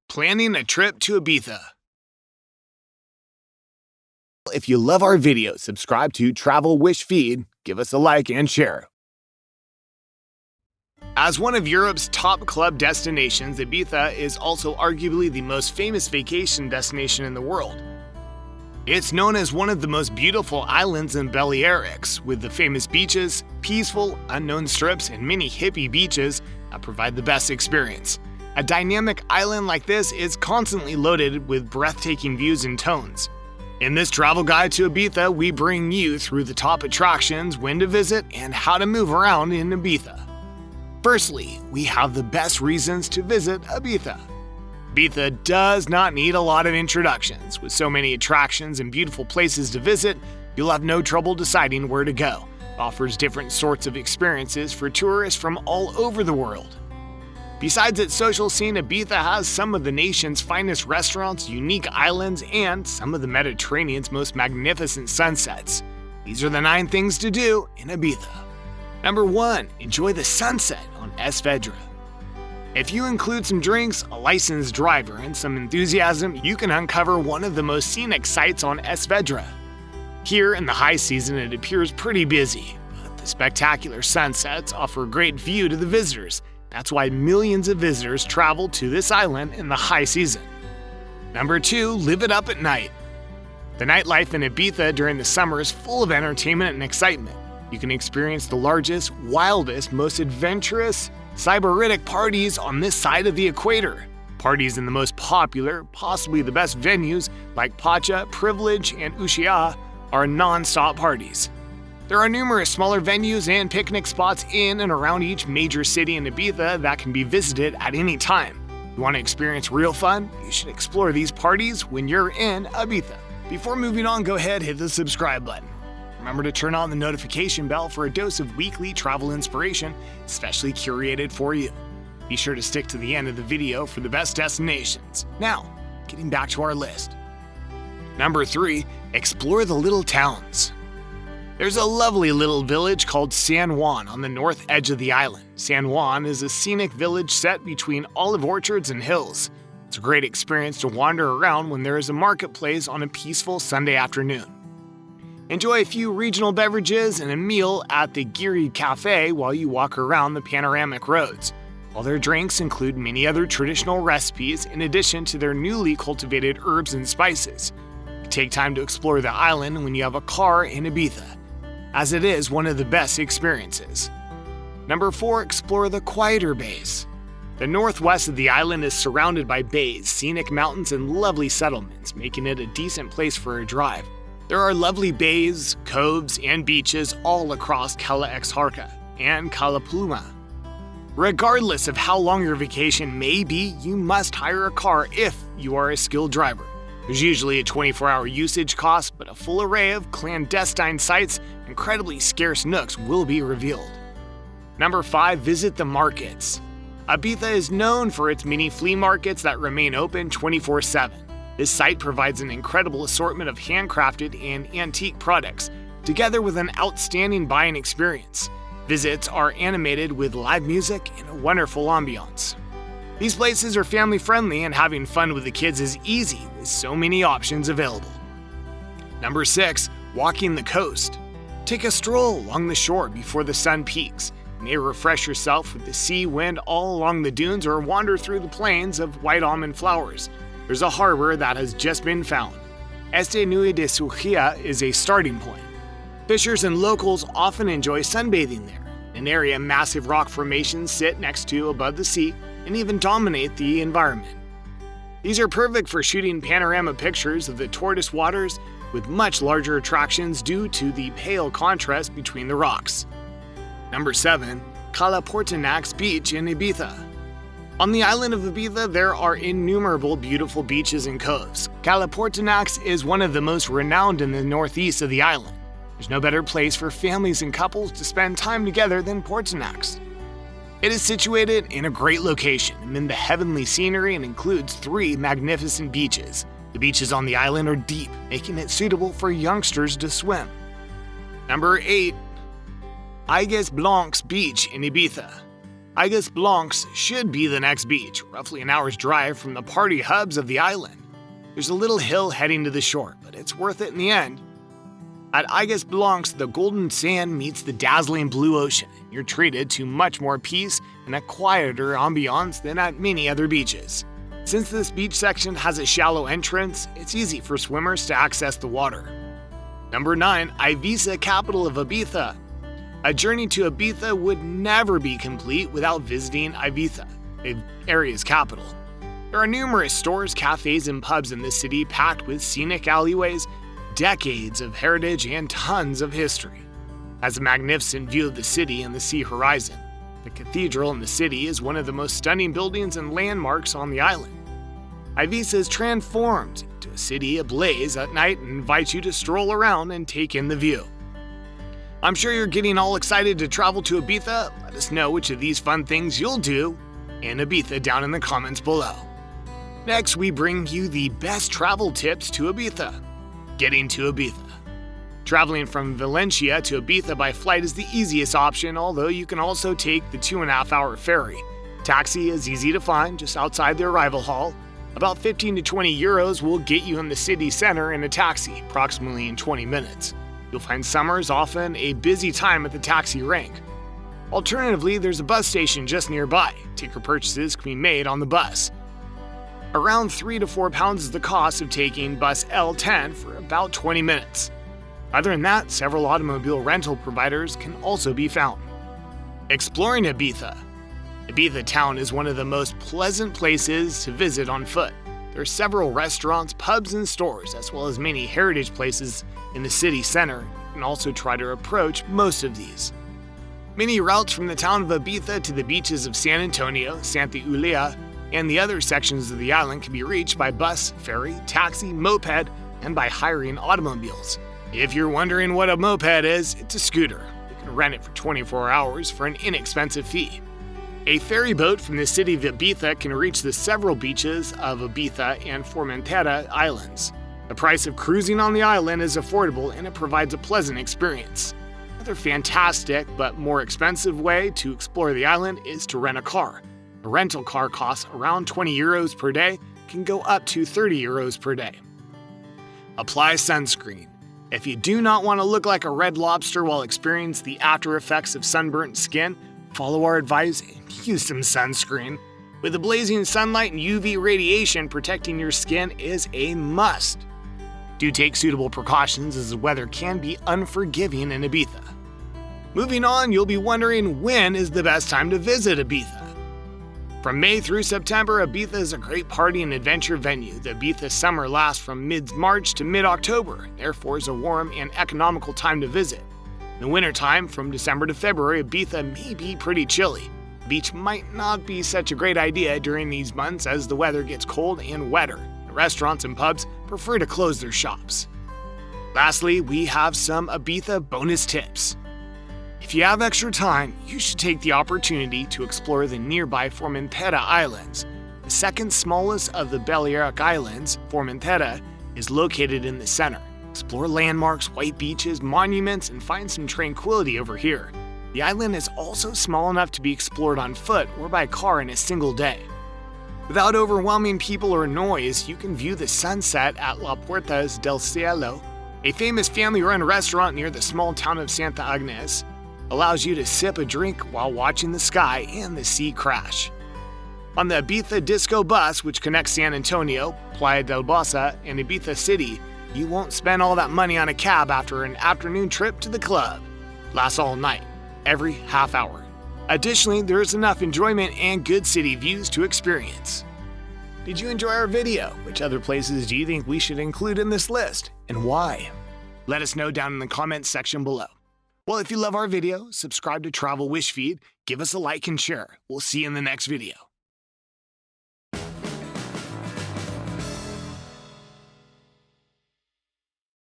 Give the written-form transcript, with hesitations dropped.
Planning a trip to Ibiza. If you love our videos, subscribe to Travel Wish feed, give us a like and share. As one of Europe's top club destinations, Ibiza is also arguably the most famous vacation destination in the world. It's known as one of the most beautiful islands in Balearics, with the famous beaches, peaceful, unknown strips, and many hippie beaches that provide the best experience. A dynamic island like this is constantly loaded with breathtaking views and tones. In this travel guide to Ibiza, we bring you through the top attractions, when to visit, and how to move around in Ibiza. Firstly, we have the best reasons to visit Ibiza. Ibiza does not need a lot of introductions. With so many attractions and beautiful places to visit, you'll have no trouble deciding where to go. It offers different sorts of experiences for tourists from all over the world. Besides its social scene, Ibiza has some of the nation's finest restaurants, unique islands, and some of the Mediterranean's most magnificent sunsets. These are the 9 things to do in Ibiza. Number 1. Enjoy the sunset on Vedra. If you include some drinks, a licensed driver, and some enthusiasm, you can uncover one of the most scenic sights on Vedra. Here in the high season, it appears pretty busy, but the spectacular sunsets offer a great view to the visitors. That's why millions of visitors travel to this island in the high season. Number 2. Live it up at night. The nightlife in Ibiza during the summer is full of entertainment and excitement. You can experience the largest, wildest, most adventurous, sybaritic parties on this side of the equator. Parties in the most popular, possibly the best venues like Pacha, Privilege, and Ushuaia are non-stop parties. There are numerous smaller venues and picnic spots in and around each major city in Ibiza that can be visited at any time. You want to experience real fun? You should explore these parties when you're in Ibiza. Before moving on, go ahead, hit the subscribe button. Remember to turn on the notification bell for a dose of weekly travel inspiration, specially curated for you. Be sure to stick to the end of the video for the best destinations. Now, getting back to our list. Number 3. Explore the little towns. There's a lovely little village called San Juan on the north edge of the island. San Juan is a scenic village set between olive orchards and hills. It's a great experience to wander around when there is a marketplace on a peaceful Sunday afternoon. Enjoy a few regional beverages and a meal at the Giri Cafe while you walk around the panoramic roads. All their drinks include many other traditional recipes in addition to their newly cultivated herbs and spices. Take time to explore the island when you have a car in Ibiza, as it is one of the best experiences. Number 4. Explore the quieter bays. The northwest of the island is surrounded by bays, scenic mountains, and lovely settlements, making it a decent place for a drive. There are lovely bays, coves, and beaches all across Cala and Cala. Regardless of how long your vacation may be, you must hire a car if you are a skilled driver. There's usually a 24-hour usage cost, but a full array of clandestine sites, incredibly scarce nooks will be revealed. Number 5. Visit the markets. Ibiza is known for its many flea markets that remain open 24/7. This site provides an incredible assortment of handcrafted and antique products, together with an outstanding buying experience. Visits are animated with live music and a wonderful ambiance. These places are family-friendly and having fun with the kids is easy with so many options available. Number 6. Walking the coast. Take a stroll along the shore before the sun peaks. You may refresh yourself with the sea wind all along the dunes or wander through the plains of white almond flowers. There's a harbor that has just been found. Este Nui de Ushuaia is a starting point. Fishers and locals often enjoy sunbathing there. An area massive rock formations sit next to above the sea and even dominate the environment. These are perfect for shooting panorama pictures of the tortoise waters with much larger attractions due to the pale contrast between the rocks. Number 7. Cala Portinatx Beach in Ibiza. On the island of Ibiza, there are innumerable beautiful beaches and coves. Cala Portinatx is one of the most renowned in the northeast of the island. There's no better place for families and couples to spend time together than Portinatx. It is situated in a great location amid the heavenly scenery and includes 3 magnificent beaches. The beaches on the island are deep, making it suitable for youngsters to swim. Number 8. Aigües Blanques Beach in Ibiza. Aigües Blanques should be the next beach, roughly an hour's drive from the party hubs of the island. There's a little hill heading to the shore, but it's worth it in the end. At Aigües Blanques, the golden sand meets the dazzling blue ocean. You're treated to much more peace and a quieter ambiance than at many other beaches. Since this beach section has a shallow entrance, it's easy for swimmers to access the water. Number 9. Eivissa, capital of Ibiza. A journey to Ibiza would never be complete without visiting Eivissa, the area's capital. There are numerous stores, cafes, and pubs in this city packed with scenic alleyways, decades of heritage, and tons of history. Has a magnificent view of the city and the sea horizon. The cathedral in the city is one of the most stunning buildings and landmarks on the island. Eivissa is transformed into a city ablaze at night and invites you to stroll around and take in the view. I'm sure you're getting all excited to travel to Ibiza. Let us know which of these fun things you'll do in Ibiza down in the comments below. Next, we bring you the best travel tips to Ibiza. Getting to Ibiza. Traveling from Valencia to Ibiza by flight is the easiest option, although you can also take the 2.5-hour ferry. Taxi is easy to find just outside the arrival hall. About 15 to 20 euros will get you in the city center in a taxi, approximately in 20 minutes. You'll find summers often a busy time at the taxi rank. Alternatively, there's a bus station just nearby. Ticket purchases can be made on the bus. Around 3 to 4 pounds is the cost of taking bus L10 for about 20 minutes. Other than that, several automobile rental providers can also be found. Exploring Ibiza. Ibiza town is one of the most pleasant places to visit on foot. There are several restaurants, pubs, and stores, as well as many heritage places in the city center. You can also try to approach most of these. Many routes from the town of Ibiza to the beaches of San Antonio, Santa Eulalia, and the other sections of the island can be reached by bus, ferry, taxi, moped, and by hiring automobiles. If you're wondering what a moped is, it's a scooter. You can rent it for 24 hours for an inexpensive fee. A ferry boat from the city of Ibiza can reach the several beaches of Ibiza and Formentera islands. The price of cruising on the island is affordable and it provides a pleasant experience. Another fantastic but more expensive way to explore the island is to rent a car. A rental car costs around 20 euros per day, can go up to 30 euros per day. Apply sunscreen. If you do not want to look like a red lobster while experiencing the after effects of sunburnt skin, follow our advice and use some sunscreen. With the blazing sunlight and UV radiation, protecting your skin is a must. Do take suitable precautions as the weather can be unforgiving in Ibiza. Moving on, you'll be wondering when is the best time to visit Ibiza. From May through September, Ibiza is a great party and adventure venue. The Ibiza summer lasts from mid-March to mid-October, therefore is a warm and economical time to visit. In the wintertime, from December to February, Ibiza may be pretty chilly. The beach might not be such a great idea during these months as the weather gets cold and wetter. The restaurants and pubs prefer to close their shops. Lastly, we have some Ibiza bonus tips. If you have extra time, you should take the opportunity to explore the nearby Formentera Islands. The second smallest of the Balearic Islands, Formentera, is located in the center. Explore landmarks, white beaches, monuments, and find some tranquility over here. The island is also small enough to be explored on foot or by car in a single day. Without overwhelming people or noise, you can view the sunset at La Puertas del Cielo, a famous family-run restaurant near the small town of Santa Aigües. Allows you to sip a drink while watching the sky and the sea crash. On the Ibiza Disco bus, which connects San Antonio, Playa del Bosa, and Ibiza City, you won't spend all that money on a cab after an afternoon trip to the club. Lasts all night, every half hour. Additionally, there is enough enjoyment and good city views to experience. Did you enjoy our video? Which other places do you think we should include in this list, and why? Let us know down in the comments section below. Well, if you love our video, subscribe to Travel Wish Feed, give us a like and share. We'll see you in the next video.